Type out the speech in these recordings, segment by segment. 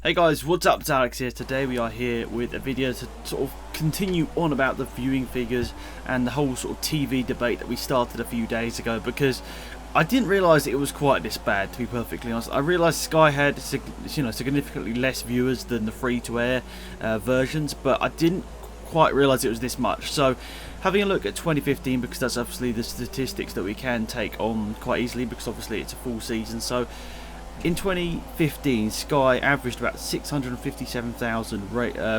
Hey guys, what's up? It's Alex here. Today we are here with a video to sort of continue on about the viewing figures and the whole sort of TV debate that we started a few days ago, because I didn't realise it was quite this bad, to be perfectly honest. I realised Sky had significantly less viewers than the free-to-air versions, but I didn't quite realise it was this much. So having a look at 2015, because that's obviously the statistics that we can take on quite easily, because obviously it's a full season. So in 2015, Sky averaged about 657,000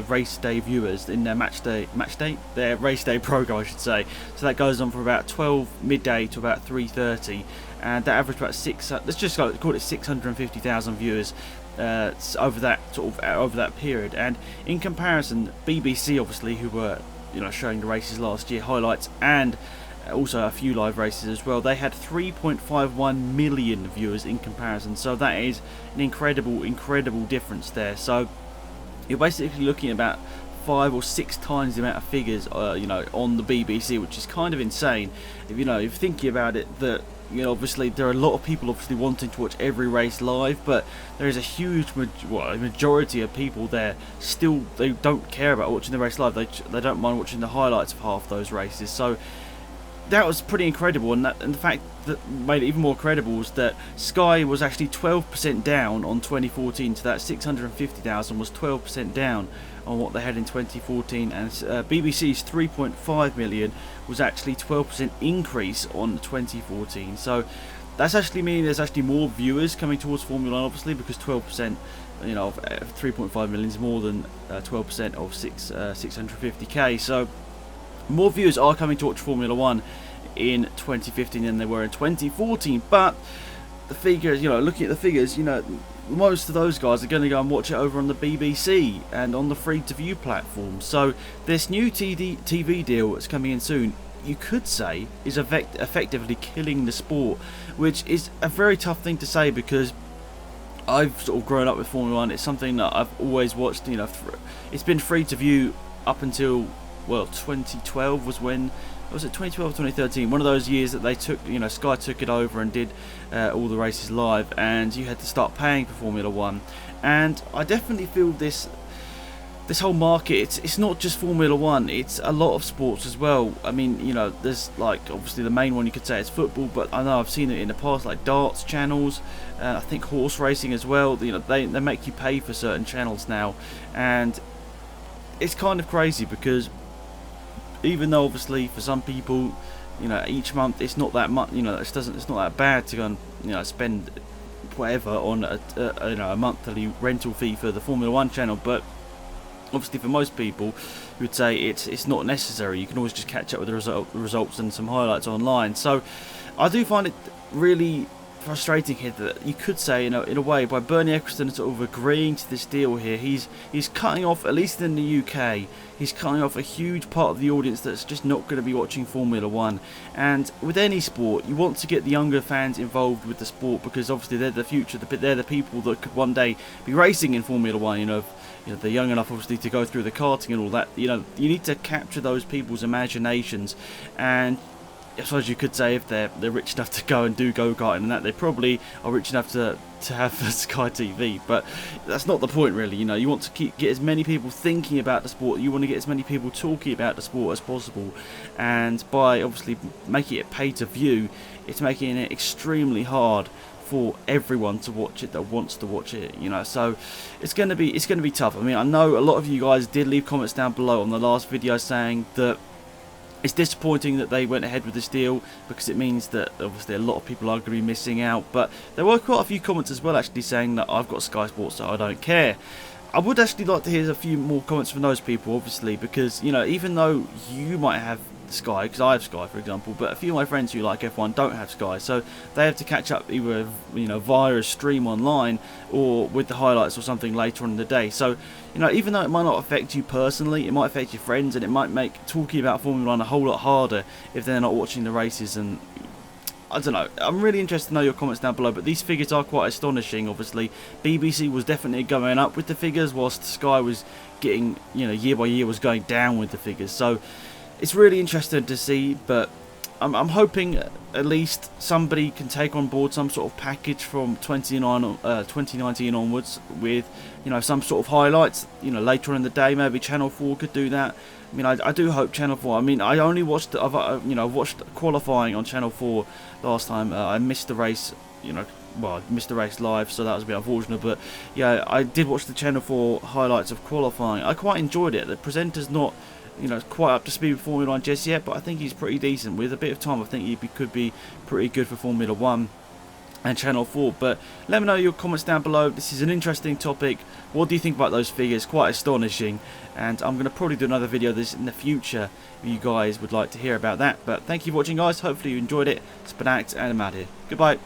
race day viewers in their their race day program, I should say. So that goes on from about 12 midday to about 3:30, and that averaged about let's just call it 650,000 viewers over that period. And in comparison, BBC, obviously, who were showing the races last year, highlights, and also a few live races as well, they had 3.51 million viewers in comparison. So that is an incredible difference there. So you're basically looking at about 5 or 6 times the amount of figures on the BBC, which is kind of insane. If you're thinking about it, that obviously there are a lot of people obviously wanting to watch every race live, but there is a huge majority of people there still, they don't care about watching the race live. They don't mind watching the highlights of half those races. So that was pretty incredible, and the fact that made it even more credible was that Sky was actually 12% down on 2014, so that 650,000 was 12% down on what they had in 2014, and BBC's 3.5 million was actually 12% increase on 2014. So that's actually meaning there's actually more viewers coming towards Formula 1, obviously, because 12% of 3.5 million is more than 12% of 650k. So more viewers are coming to watch Formula 1 in 2015 than they were in 2014, but the figures, looking at the figures, most of those guys are going to go and watch it over on the BBC and on the free-to-view platform. So this new TV deal that's coming in soon, you could say, is effectively killing the sport, which is a very tough thing to say, because I've sort of grown up with Formula 1. It's something that I've always watched. It's been free to view up until 2012 was when, was it 2012 or 2013? One of those years that they took, Sky took it over and did all the races live, and you had to start paying for Formula 1. And I definitely feel this whole market, it's not just Formula 1, it's a lot of sports as well. I mean, there's obviously the main one you could say is football, but I know I've seen it in the past, like darts channels, I think horse racing as well. They make you pay for certain channels now, and it's kind of crazy, because even though obviously for some people, each month it's not that much, it's not that bad to go and spend whatever on a monthly rental fee for the Formula 1 channel, but obviously for most people who would say it's not necessary. You can always just catch up with the results and some highlights online. So I do find it really frustrating here that you could say, in a way, by Bernie Ecclestone sort of agreeing to this deal here, he's cutting off, at least in the UK, he's cutting off a huge part of the audience that's just not going to be watching Formula 1. And with any sport, you want to get the younger fans involved with the sport, because obviously they're the future, they're the people that could one day be racing in Formula 1. If they're young enough obviously to go through the karting and all that, you need to capture those people's imaginations. And I suppose you could say if they're rich enough to go and do go-karting and that, they probably are rich enough to have Sky TV, but that's not the point really. You want to get as many people thinking about the sport, you want to get as many people talking about the sport as possible, and by obviously making it pay to view, it's making it extremely hard for everyone to watch it that wants to watch it, so it's going to be tough. I mean, I know a lot of you guys did leave comments down below on the last video saying that it's disappointing that they went ahead with this deal, because it means that obviously a lot of people are going to be missing out. But there were quite a few comments as well actually saying that I've got Sky Sports, so I don't care. I would actually like to hear a few more comments from those people, obviously, because even though you might have Sky, because I have Sky for example, but a few of my friends who like F1 don't have Sky, so they have to catch up either via a stream online or with the highlights or something later on in the day. So even though it might not affect you personally, it might affect your friends, and it might make talking about Formula 1 a whole lot harder if they're not watching the races. And I don't know, I'm really interested to know your comments down below, but these figures are quite astonishing. Obviously BBC was definitely going up with the figures, whilst Sky was getting, year by year was going down with the figures. So it's really interesting to see, but I'm hoping at least somebody can take on board some sort of package from 2019 onwards with, you know, some sort of highlights, you know, later in the day. Maybe Channel 4 could do that. I mean, I do hope Channel 4. I mean, I only watched, you know, watched qualifying on Channel 4 last time. I missed the race, you know. Well, I missed the race live, so that was a bit unfortunate. But yeah, I did watch the Channel 4 highlights of qualifying. I quite enjoyed it. The presenter's not, you know, quite up to speed with Formula 1 just yet, but I think he's pretty decent. With a bit of time, I think he could be pretty good for Formula 1 and Channel 4. But let me know your comments down below. This is an interesting topic. What do you think about those figures? Quite astonishing, and I'm going to probably do another video of this in the future if you guys would like to hear about that. But thank you for watching, guys. Hopefully you enjoyed it. It's been Act, and I'm out here. Goodbye.